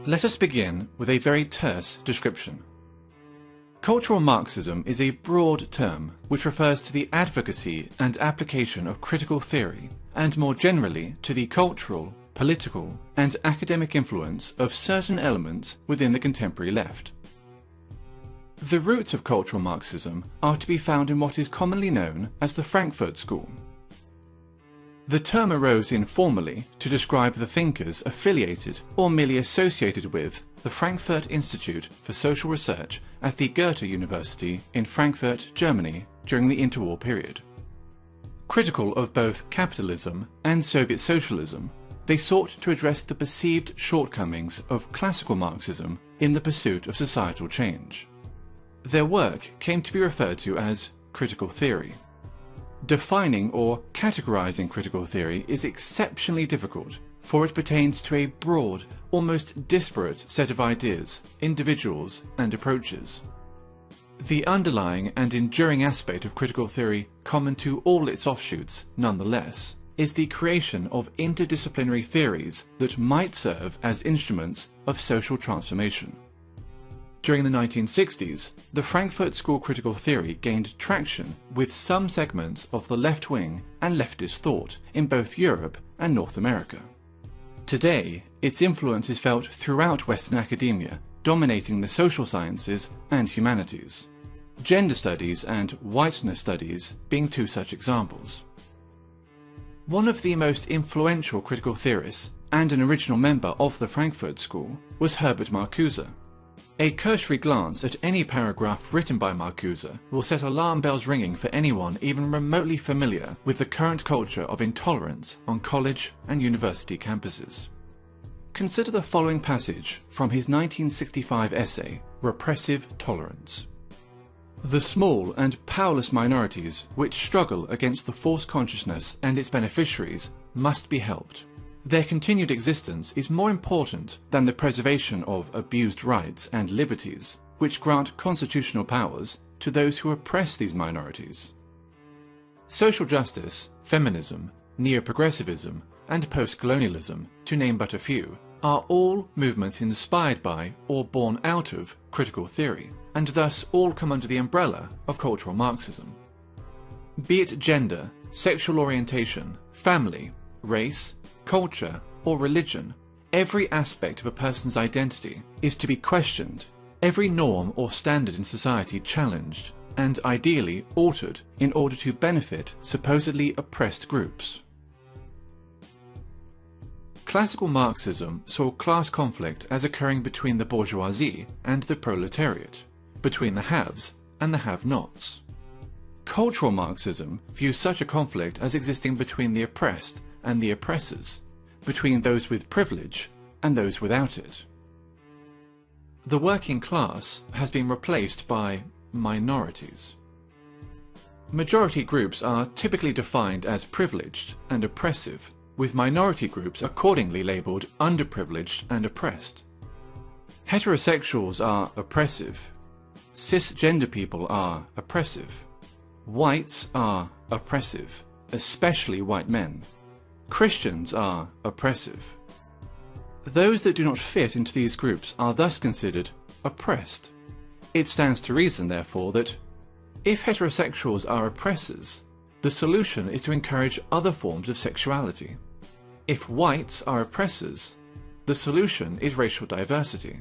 Let us begin with a very terse description. Cultural Marxism is a broad term which refers to the advocacy and application of critical theory, and more generally to the cultural, political, and academic influence of certain elements within the contemporary left. The roots of cultural Marxism are to be found in what is commonly known as the Frankfurt School. The term arose informally to describe the thinkers affiliated or merely associated with the Frankfurt Institute for Social Research at the Goethe University in Frankfurt, Germany during the interwar period. Critical of both capitalism and Soviet socialism, they sought to address the perceived shortcomings of classical Marxism in the pursuit of societal change. Their work came to be referred to as critical theory. Defining or categorizing critical theory is exceptionally difficult, for it pertains to a broad, almost disparate set of ideas, individuals, and approaches. The underlying and enduring aspect of critical theory, common to all its offshoots, nonetheless, is the creation of interdisciplinary theories that might serve as instruments of social transformation. During the 1960s, the Frankfurt School critical theory gained traction with some segments of the left-wing and leftist thought in both Europe and North America. Today, its influence is felt throughout Western academia, dominating the social sciences and humanities. Gender studies and whiteness studies being two such examples. One of the most influential critical theorists and an original member of the Frankfurt School was Herbert Marcuse. A cursory glance at any paragraph written by Marcuse will set alarm bells ringing for anyone even remotely familiar with the current culture of intolerance on college and university campuses. Consider the following passage from his 1965 essay, Repressive Tolerance. The small and powerless minorities which struggle against the false consciousness and its beneficiaries must be helped. Their continued existence is more important than the preservation of abused rights and liberties, which grant constitutional powers to those who oppress these minorities. Social justice, feminism, neo-progressivism, and post-colonialism, to name but a few, are all movements inspired by or born out of critical theory, and thus all come under the umbrella of cultural Marxism. Be it gender, sexual orientation, family, race, culture, or religion, every aspect of a person's identity is to be questioned, every norm or standard in society challenged, and ideally altered in order to benefit supposedly oppressed groups. Classical Marxism saw class conflict as occurring between the bourgeoisie and the proletariat, between the haves and the have-nots. Cultural Marxism views such a conflict as existing between the oppressed and the oppressors, between those with privilege and those without it. The working class has been replaced by minorities. Majority groups are typically defined as privileged and oppressive, with minority groups accordingly labelled underprivileged and oppressed. Heterosexuals are oppressive. Cisgender people are oppressive. Whites are oppressive, especially white men. Christians are oppressive. Those that do not fit into these groups are thus considered oppressed. It stands to reason, therefore, that if heterosexuals are oppressors, the solution is to encourage other forms of sexuality. If whites are oppressors, the solution is racial diversity.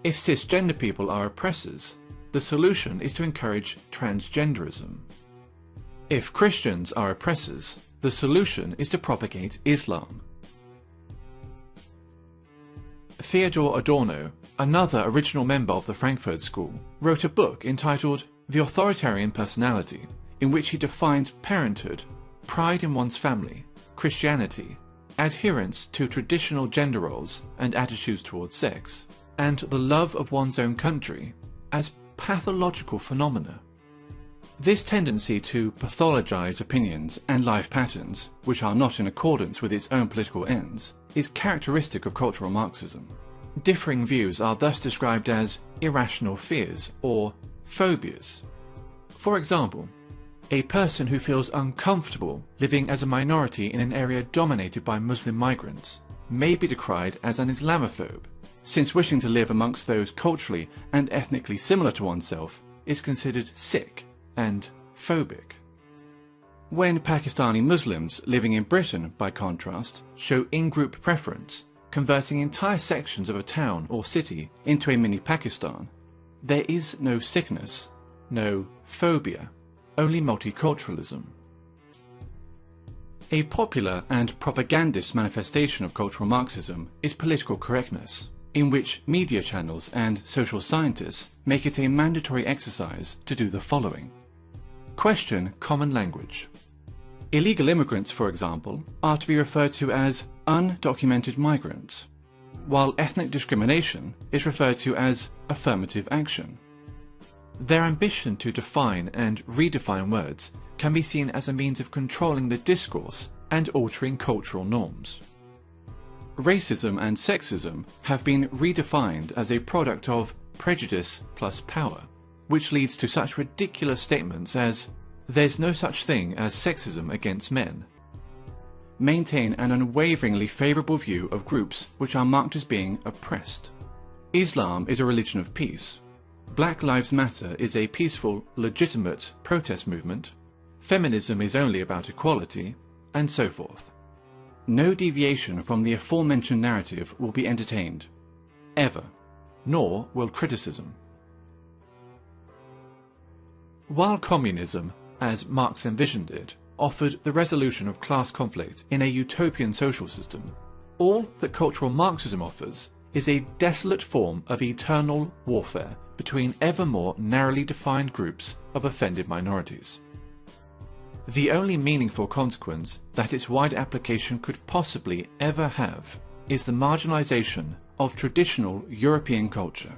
If cisgender people are oppressors, the solution is to encourage transgenderism. If Christians are oppressors, the solution is to propagate Islam. Theodor Adorno, another original member of the Frankfurt School, wrote a book entitled The Authoritarian Personality, in which he defines parenthood, pride in one's family, Christianity, adherence to traditional gender roles and attitudes towards sex, and the love of one's own country as pathological phenomena. This tendency to pathologize opinions and life patterns, which are not in accordance with its own political ends, is characteristic of cultural Marxism. Differing views are thus described as irrational fears or phobias. For example, a person who feels uncomfortable living as a minority in an area dominated by Muslim migrants may be decried as an Islamophobe, since wishing to live amongst those culturally and ethnically similar to oneself is considered sick and phobic. When Pakistani Muslims living in Britain, by contrast, show in-group preference, converting entire sections of a town or city into a mini Pakistan, there is no sickness, no phobia, only multiculturalism. A popular and propagandist manifestation of cultural Marxism is political correctness, in which media channels and social scientists make it a mandatory exercise to do the following. Question common language. Illegal immigrants, for example, are to be referred to as undocumented migrants, while ethnic discrimination is referred to as affirmative action. Their ambition to define and redefine words can be seen as a means of controlling the discourse and altering cultural norms. Racism and sexism have been redefined as a product of prejudice plus power, which leads to such ridiculous statements as, "There's no such thing as sexism against men." Maintain an unwaveringly favourable view of groups which are marked as being oppressed. Islam is a religion of peace. Black Lives Matter is a peaceful, legitimate protest movement. Feminism is only about equality, and so forth. No deviation from the aforementioned narrative will be entertained, ever, nor will criticism. While communism, as Marx envisioned it, offered the resolution of class conflict in a utopian social system, all that cultural Marxism offers is a desolate form of eternal warfare between ever more narrowly defined groups of offended minorities. The only meaningful consequence that its wide application could possibly ever have is the marginalization of traditional European culture.